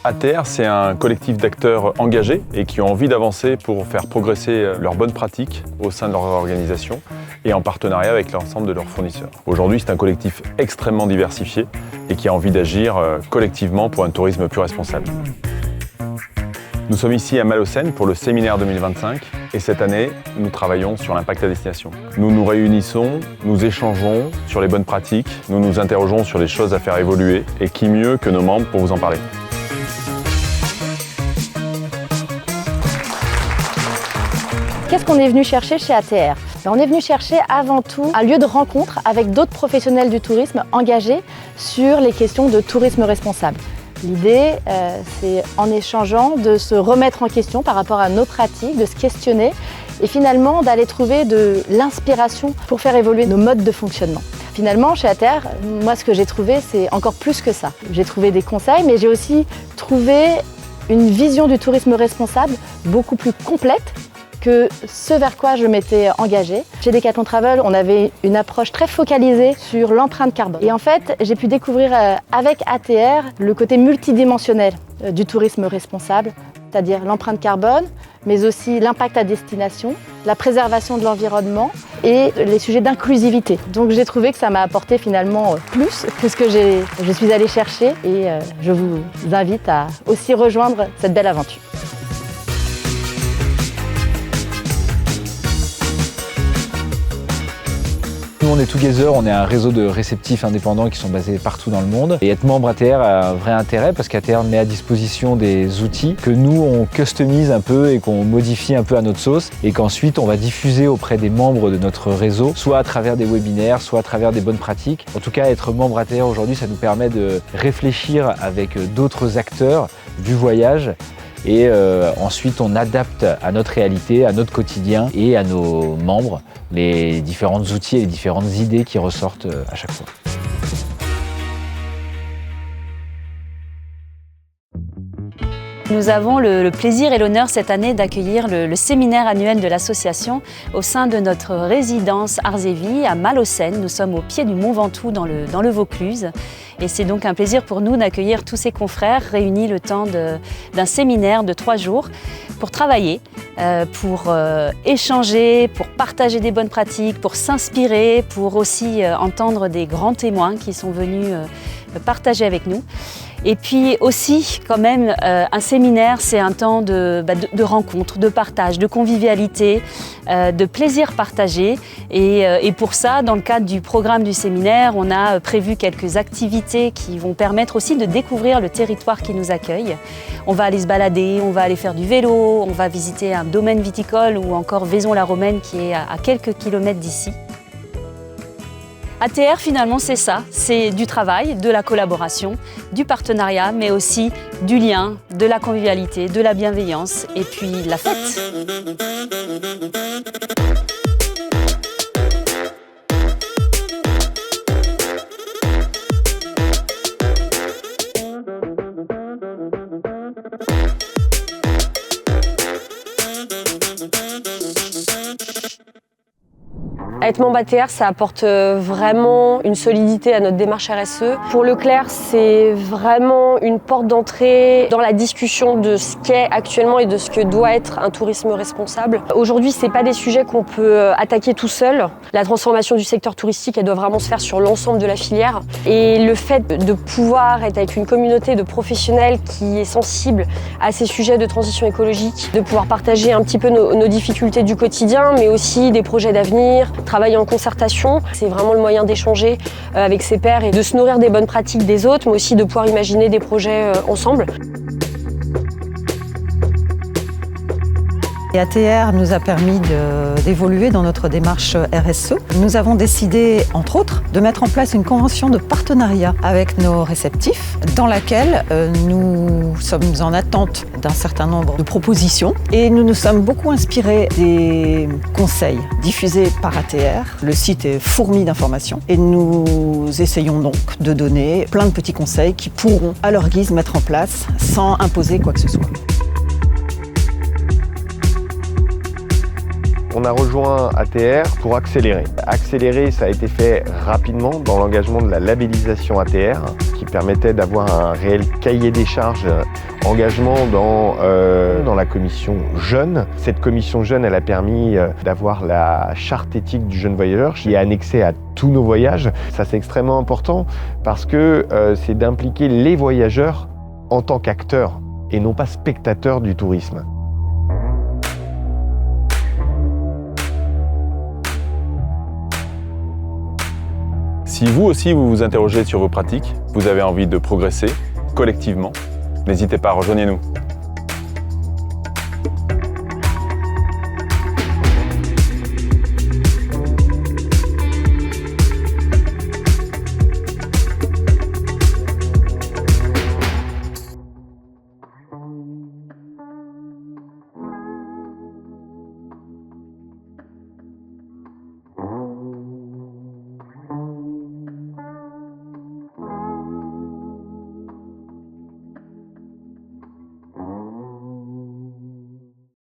ATR, c'est un collectif d'acteurs engagés et qui ont envie d'avancer pour faire progresser leurs bonnes pratiques au sein de leur organisation et en partenariat avec l'ensemble de leurs fournisseurs. Aujourd'hui, c'est un collectif extrêmement diversifié et qui a envie d'agir collectivement pour un tourisme plus responsable. Nous sommes ici à Malaucène pour le séminaire 2025 et cette année, nous travaillons sur l'impact à destination. Nous nous réunissons, nous échangeons sur les bonnes pratiques, nous nous interrogeons sur les choses à faire évoluer et qui mieux que nos membres pour vous en parler. Qu'est-ce qu'on est venu chercher chez ATR ? On est venu chercher avant tout un lieu de rencontre avec d'autres professionnels du tourisme engagés sur les questions de tourisme responsable. L'idée, c'est en échangeant de se remettre en question par rapport à nos pratiques, de se questionner et finalement d'aller trouver de l'inspiration pour faire évoluer nos modes de fonctionnement. Finalement, chez ATR, moi ce que j'ai trouvé, c'est encore plus que ça. J'ai trouvé des conseils, mais j'ai aussi trouvé une vision du tourisme responsable beaucoup plus complète que ce vers quoi je m'étais engagée. Chez Decathlon Travel, on avait une approche très focalisée sur l'empreinte carbone. Et en fait, j'ai pu découvrir avec ATR le côté multidimensionnel du tourisme responsable, c'est-à-dire l'empreinte carbone, mais aussi l'impact à destination, la préservation de l'environnement et les sujets d'inclusivité. Donc j'ai trouvé que ça m'a apporté finalement plus que ce que je suis allée chercher et je vous invite à aussi rejoindre cette belle aventure. Nous, on est Together, on est un réseau de réceptifs indépendants qui sont basés partout dans le monde. Et être membre ATR a un vrai intérêt parce qu'ATR met à disposition des outils que nous, on customise un peu et qu'on modifie un peu à notre sauce et qu'ensuite, on va diffuser auprès des membres de notre réseau, soit à travers des webinaires, soit à travers des bonnes pratiques. En tout cas, être membre ATR aujourd'hui, ça nous permet de réfléchir avec d'autres acteurs du voyage. Et ensuite, on adapte à notre réalité, à notre quotidien et à nos membres les différents outils et les différentes idées qui ressortent à chaque fois. Nous avons le plaisir et l'honneur cette année d'accueillir le séminaire annuel de l'association au sein de notre résidence Arts-et-Vie à Malaucène. Nous sommes au pied du Mont Ventoux dans le Vaucluse. Et c'est donc un plaisir pour nous d'accueillir tous ces confrères réunis le temps d'un séminaire de 3 jours pour travailler, pour échanger, pour partager des bonnes pratiques, pour s'inspirer, pour aussi entendre des grands témoins qui sont venus partager avec nous. Et puis aussi, quand même, un séminaire, c'est un temps de rencontre, de partage, de convivialité, de plaisir partagé. Et pour ça, dans le cadre du programme du séminaire, on a prévu quelques activités qui vont permettre aussi de découvrir le territoire qui nous accueille. On va aller se balader, on va aller faire du vélo, on va visiter un domaine viticole ou encore Vaison-la-Romaine qui est à quelques kilomètres d'ici. ATR, finalement, c'est ça, c'est du travail, de la collaboration, du partenariat, mais aussi du lien, de la convivialité, de la bienveillance et puis la fête. Être membre ATR, ça apporte vraiment une solidité à notre démarche RSE. Pour Leclerc, c'est vraiment une porte d'entrée dans la discussion de ce qu'est actuellement et de ce que doit être un tourisme responsable. Aujourd'hui, c'est pas des sujets qu'on peut attaquer tout seul. La transformation du secteur touristique, elle doit vraiment se faire sur l'ensemble de la filière. Et le fait de pouvoir être avec une communauté de professionnels qui est sensible à ces sujets de transition écologique, de pouvoir partager un petit peu nos difficultés du quotidien, mais aussi des projets d'avenir, travailler en concertation, c'est vraiment le moyen d'échanger avec ses pairs et de se nourrir des bonnes pratiques des autres, mais aussi de pouvoir imaginer des projets ensemble. Et ATR nous a permis d'évoluer dans notre démarche RSE. Nous avons décidé, entre autres, de mettre en place une convention de partenariat avec nos réceptifs, dans laquelle nous sommes en attente d'un certain nombre de propositions. Et nous nous sommes beaucoup inspirés des conseils diffusés par ATR. Le site est fourmi d'informations et nous essayons donc de donner plein de petits conseils qui pourront, à leur guise, mettre en place sans imposer quoi que ce soit. On a rejoint ATR pour accélérer. Accélérer, ça a été fait rapidement dans l'engagement de la labellisation ATR, qui permettait d'avoir un réel cahier des charges, engagement dans la commission jeune. Cette commission jeune, elle a permis d'avoir la charte éthique du jeune voyageur qui est annexée à tous nos voyages. Ça, c'est extrêmement important parce que c'est d'impliquer les voyageurs en tant qu'acteurs et non pas spectateurs du tourisme. Si vous aussi vous vous interrogez sur vos pratiques, vous avez envie de progresser collectivement, n'hésitez pas, rejoignez-nous.